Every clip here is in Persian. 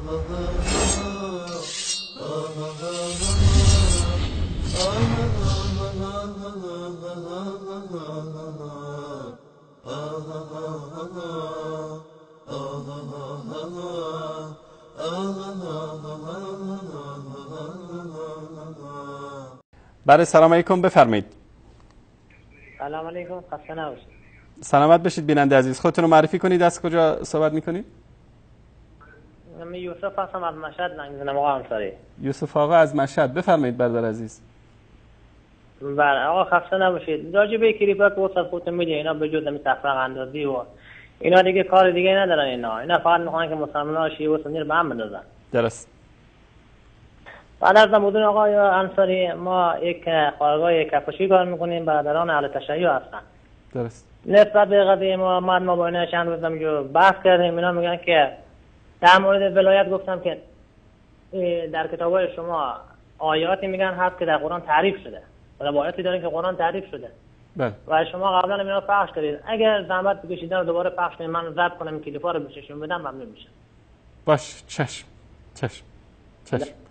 بله سلام علیکم، بفرمایید. سلام علیکم، خسته نباشید. سلامت باشید بیننده عزیز. خودتون رو معرفی کنید، از کجا صحبت میکنید؟ من یوسف هستم از مشهد زنگ می‌زنم آقا انصاری. یوسف آقا از مشهد، بفرمایید برادر عزیز. بله آقا خسته نباشید. راجع به کلیپات واسه خودتون میگه اینا به جز همین تفرقه اندازی و اینا دیگه کار دیگه ندارن. اینا فقط میخوان که مسلمان‌ها شیعه و سنی رو به هم بندازن. درست. بعد از نمودن آقای انصاری ما یک خارگاه کفشی کار میکنیم، برادران اهل تشیع هستن. درست. نسبت به قضیه ما با اینا چند روز جو بحث کردیم. اینا میگن که در مورد ولایت گفتم که در کتابای شما آیاتی میگن هست که در قرآن تعریف شده. روایتی دارین که قرآن تعریف شده. بله. و شما قبلا اینا پخش کردید. اگر زحمت بکشیدن رو دوباره پخش کنید، من ضبط کنم کلیپا رو بهشون بدم، ممنون میشم. باش، چشم.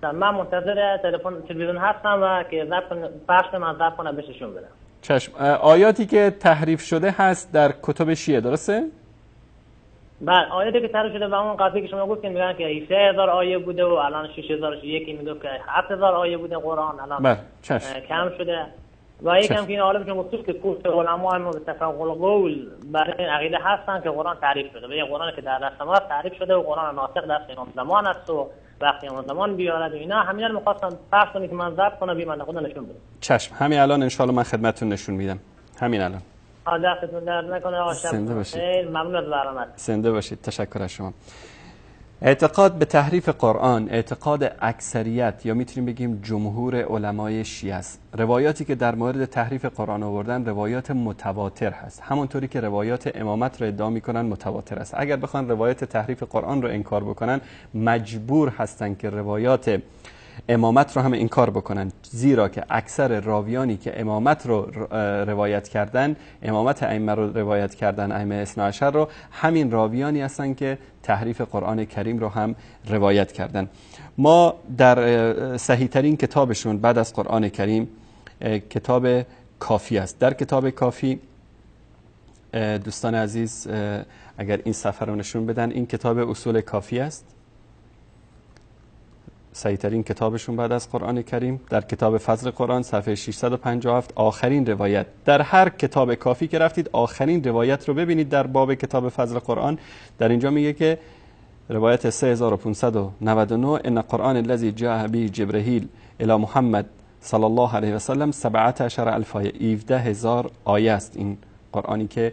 من منتظر تلویزیون هستم و که پخش کنم، من ضبط کنم بهشون بدم. چشم. آیاتی که تحریف شده هست در کتب شیعه، درسته؟ بله آیاتی که تحریف شده و اون قضیه که شما گفتین میگن که 3000 آیه بوده و الان 6000، یکی میگه که 7000 آیه بوده قرآن الان بله چشم. کم شده. و یکم که این عالمشون گفتش که کوفت علما هم متفق القول برای این عقیده هستن که قرآن تعریف شده و یه قرآن که در دست ما تعریف شده و قرآن ناسخ دست امام زمان است و وقتی امام زمان بیارد و اینا همینا رو می‌خواستم پخش کنم که من ضبط کنم بی خود نشون بدم. چشم، همین الان ان شاء الله من خدمتتون نشون میدم. همین الان. دستتون درد نکنه آقا. زنده باشید. خیلی ممنون از برنامه. زنده باشید. تشکر از شما. اعتقاد به تحریف قرآن اعتقاد اکثریت یا میتونیم بگیم جمهور علمای شیعه است. روایاتی که در مورد تحریف قرآن آوردن روایات متواتر هست، همونطوری که روایات امامت رو ادعا میکنن متواتر است. اگر بخوان روایات تحریف قرآن رو انکار بکنن مجبور هستن که روایات امامت رو هم انکار بکنن، زیرا که اکثر راویانی که امامت رو روایت کردن، امامت ائمه رو روایت کردن، ائمه اثنا عشر رو، همین راویانی هستن که تحریف قرآن کریم رو هم روایت کردن. ما در صحیح ترین کتابشون بعد از قرآن کریم کتاب کافی است. در کتاب کافی دوستان عزیز اگر این صفحه رو نشون بدن، این کتاب اصول کافی است، صحیح ترین کتابشون بعد از قرآن کریم. در کتاب فضل قرآن صفحه 657 آخرین روایت. در هر کتاب کافی که رفتید آخرین روایت رو ببینید در باب کتاب فضل قرآن. در اینجا میگه که روایت 3599 ان قرآن الذی جاء به جبرئیل الی محمد صلی الله علیه و سلم 17000 آیه، 17000 آیه است این قرآنی که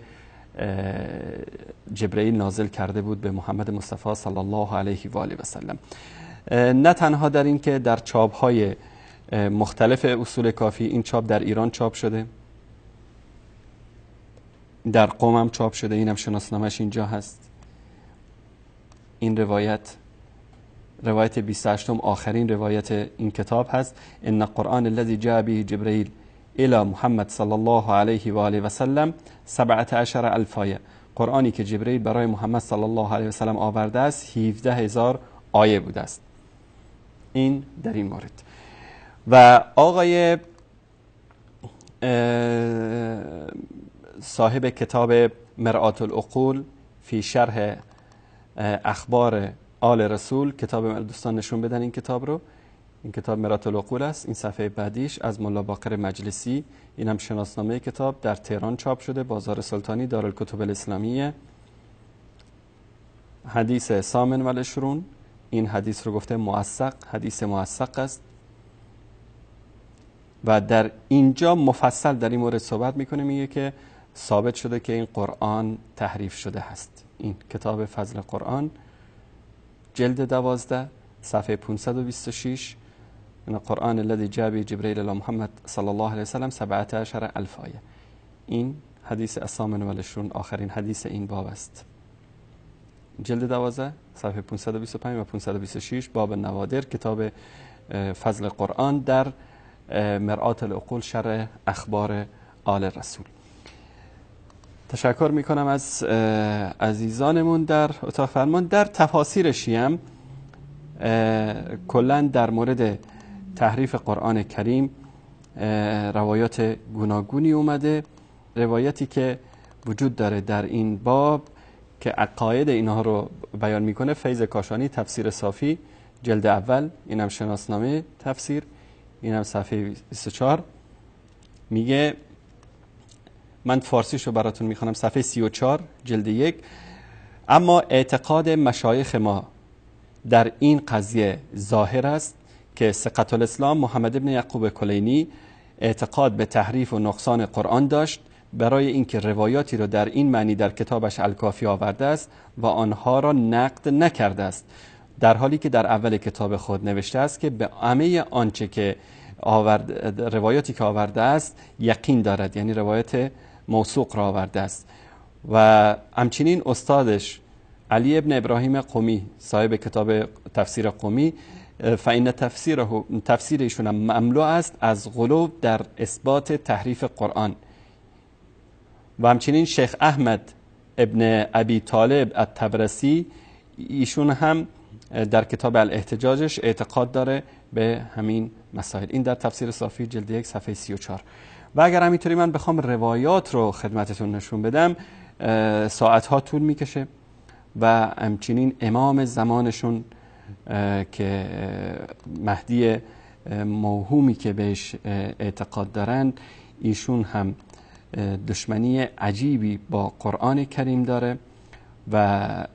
جبرئیل نازل کرده بود به محمد مصطفی صلی الله علیه و آله و سلم. نه تنها در این که در چاپ‌های مختلف اصول کافی، این چاپ در ایران چاپ شده، در قم هم چاپ شده، اینم شناسنامه‌اش اینجا هست. این روایت 28 آخرین روایت این کتاب هست. ان قرآن الذی جاء به جبرئیل الی محمد صلی الله علیه و آله و سلم 17000 آیه، قرآنی که جبرئیل برای محمد صلی الله علیه و سلم آورده است 17000 آیه بوده است. این در این مورد. و آقای صاحب کتاب مرآة العقول فی شرح اخبار آل رسول، کتاب دوستان نشون بدن این کتاب رو. این کتاب مرآة العقول است. این صفحه بعدیش از ملا باقر مجلسی، این هم شناسنامه کتاب، در تهران چاپ شده، بازار سلطانی، دارالکتب الاسلامیه. حدیث ثامن و العشرون، این حدیث رو گفته موثق، حدیث موثق است و در اینجا مفصل در این مورد صحبت میکنه. میگه که ثابت شده که این قرآن تحریف شده هست. این کتاب فضل قرآن جلد 12 صفحه 526 این قرآن الذی جاء به جبرئیل الی محمد صلی الله علیه و سلم 17000 آیه. این حدیث الثامن و العشرون آخرین حدیث این باب است. جلد 12 صفحه 525 و 526 باب نوادر، کتاب فضل قرآن در مرآة العقول شرح اخبار آل رسول. تشکر میکنم از عزیزانمون در اتاق فرمان. در تفاسیر شیعه کلا در مورد تحریف قرآن کریم روایات گوناگونی اومده. روایتی که وجود داره در این باب که عقاید اینها رو بیان میکنه فیض کاشانی تفسیر صافی جلد اول، اینم شناسنامه تفسیر، اینم صفحه 24 میگه، من فارسیشو براتون میخونم، صفحه 34 جلد 1: اما اعتقاد مشایخ ما در این قضیه ظاهر است که ثقة الاسلام محمد ابن یعقوب کلینی اعتقاد به تحریف و نقصان قرآن داشت، برای اینکه روایاتی را در این معنی در کتابش الکافی آورده است و آنها را نقد نکرده است، در حالی که در اول کتاب خود نوشته است که به همه آنچه که روایاتی که آورده است یقین دارد، یعنی روایت موثوق را آورده است. و همچنین استادش علی ابن ابراهیم قمی صاحب کتاب تفسیر قمی، فإن تفسیر ایشون مملو است از غلو در اثبات تحریف قرآن. و همچنین شیخ احمد ابن ابی طالب الطبرسی، ایشون هم در کتاب الاحتجاجش اعتقاد داره به همین مسائل. این در تفسیر صافی جلد 1 صفحه 34. و اگر همینطوری من بخوام روایات رو خدمتتون نشون بدم ساعتها طول میکشه. و همچنین امام زمانشون که مهدی موهومی که بهش اعتقاد دارن، ایشون هم دشمنی عجیبی با قرآن کریم داره و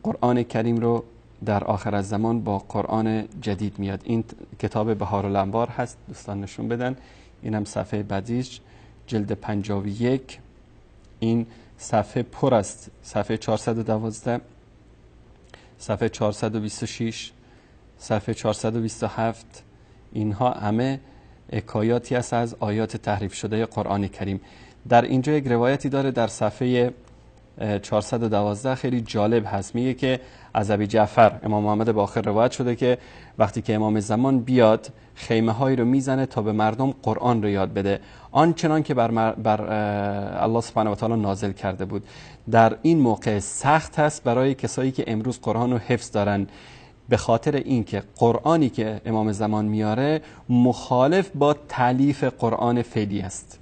قرآن کریم رو در آخر الزمان با قرآن جدید میاد. این کتاب بهارالانوار هست، دوستان نشون بدن، اینم صفحه بعدیش جلد 51. این صفحه پر است، صفحه 412، صفحه 426، صفحه 427. اینها همه حکایاتی است از آیات تحریف شده قرآن کریم. در اینجا یک روایتی داره در صفحه 412 خیلی جالب هست، میگه که از ابی جعفر امام محمد باقر روایت شده که وقتی که امام زمان بیاد خیمه هایی رو میزنه تا به مردم قرآن رو یاد بده، آنچنان که بر الله سبحانه و تعالی نازل کرده بود. در این موقع سخت هست برای کسایی که امروز قرآن رو حفظ دارن، به خاطر اینکه قرآنی که امام زمان میاره مخالف با تالیف قرآن فعلی است،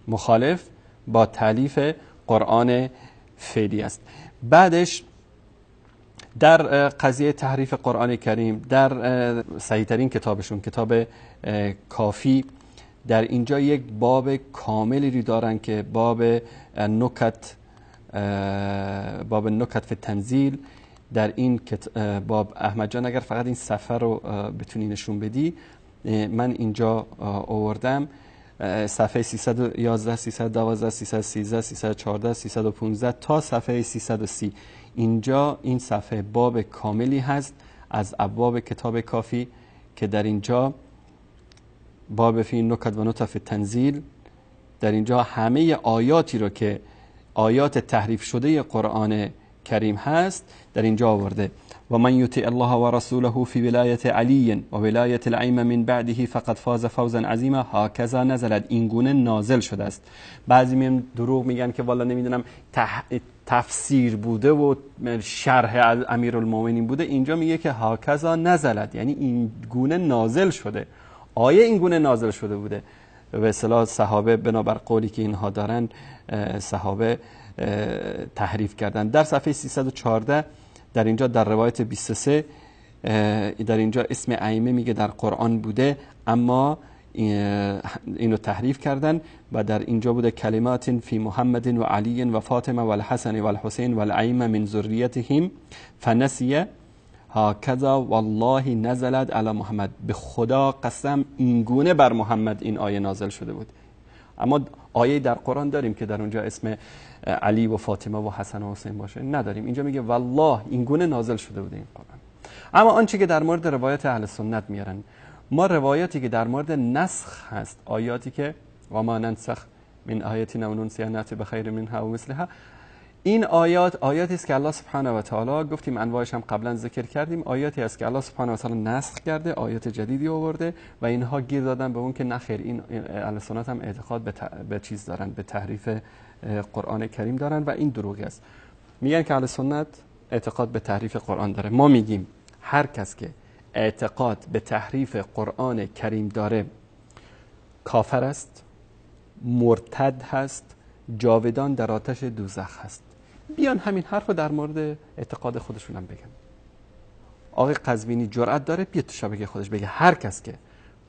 مخالف با تالیف قرآن فعلی است. بعدش در قضیه تحریف قرآن کریم در صحیح ترین کتابشون کتاب کافی، در اینجا یک باب کاملی دارن که باب نکت فی تنزیل. در این باب احمد جان اگر فقط این صفحه رو بتونی نشون بدی، من اینجا آوردم صفحه 311 312 313 314 315 تا صفحه 330. اینجا این صفحه باب کاملی هست از ابواب کتاب کافی که در اینجا باب فی نکت و نطف تنزیل، در اینجا همه آیاتی رو که آیات تحریف شده قرآن کریم هست در اینجا آورده. و من یطع الله و رسوله فی ولایت علی و ولایت الائمه من بعده فقد فاز فوزا عظیما هکذا نزلت. این گونه نازل شده است. بعضی میان دروغ میگن که والا نمیدونم تفسیر بوده و شرح از امیرالمومنین بوده. اینجا میگه که هکذا نزلت، یعنی این گونه نازل شده، آیه این گونه نازل شده بوده. به اصطلاح صحابه بنابر قولی که اینها دارن صحابه تحریف کردن. در صفحه 314 در اینجا در روایت 23 در اینجا اسم ائمه میگه در قرآن بوده اما اینو تحریف کردن و در اینجا بوده کلمات فی محمد و علی و فاطمه و الحسن و الحسین و الائمه من ذریتهم فنسیه هکذا والله نزلت علی محمد. به خدا قسم این گونه بر محمد این آیه نازل شده بود. اما آیه در قرآن داریم که در اونجا اسم علی و فاطمه و حسن و حسین باشه؟ نداریم. اینجا میگه والله این گونه نازل شده بوده این قرآن. اما آنچه که در مورد روایت اهل سنت میارن، ما روایاتی که در مورد نسخ هست، آیاتی که و ما ننسخ من آیاتی و ننسیها نأتی بخیر منها و مثلها، این آیاتی است که الله سبحانه و تعالی گفتیم انواعش هم قبلا ذکر کردیم، آیاتی است که الله سبحانه و تعالی نسخ کرده، آیات جدیدی آورده و اینها گیر دادن به اون که نخیر این اهل سنت هم اعتقاد به چیز دارن، به تحریف قرآن کریم دارن و این دروغ است. میگن که اهل سنت اعتقاد به تحریف قرآن داره. ما میگیم هر کس که اعتقاد به تحریف قرآن کریم داره کافر است، مرتد هست، جاودان در آتش دوزخ هست. بیان همین حرف رو در مورد اعتقاد خودشون هم بگن. آقای قزوینی جرأت داره بیاد تو شبکه خودش بگه هر کس که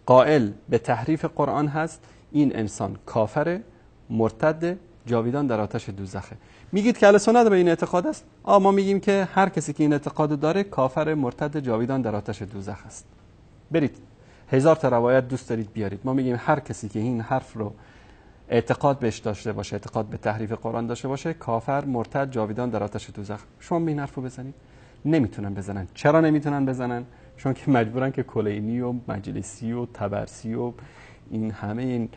قائل به تحریف قرآن هست این انسان کافره، مرتد، جاویدان در آتش دوزخه. میگید که اهل سنت به این اعتقاد است؟ ما میگیم که هر کسی که این اعتقاد داره کافر، مرتد، جاویدان در آتش دوزخ است. برید 1000 تا روایت دوست دارید بیارید. ما میگیم هر کسی که این حرف رو اعتقاد بهش داشته باشه، اعتقاد به تحریف قرآن داشته باشه، کافر، مرتد، جاویدان در آتش دوزخ. شما به این حرف رو بزنید؟ نمیتونن بزنن. چرا نمیتونن بزنن؟ چون که مجبورن که کلینی و مجلسی و تبرسی و این همه این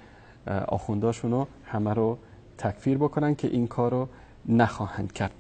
آخونداشون رو همه رو تکفیر بکنن که این کار رو نخواهند کرد.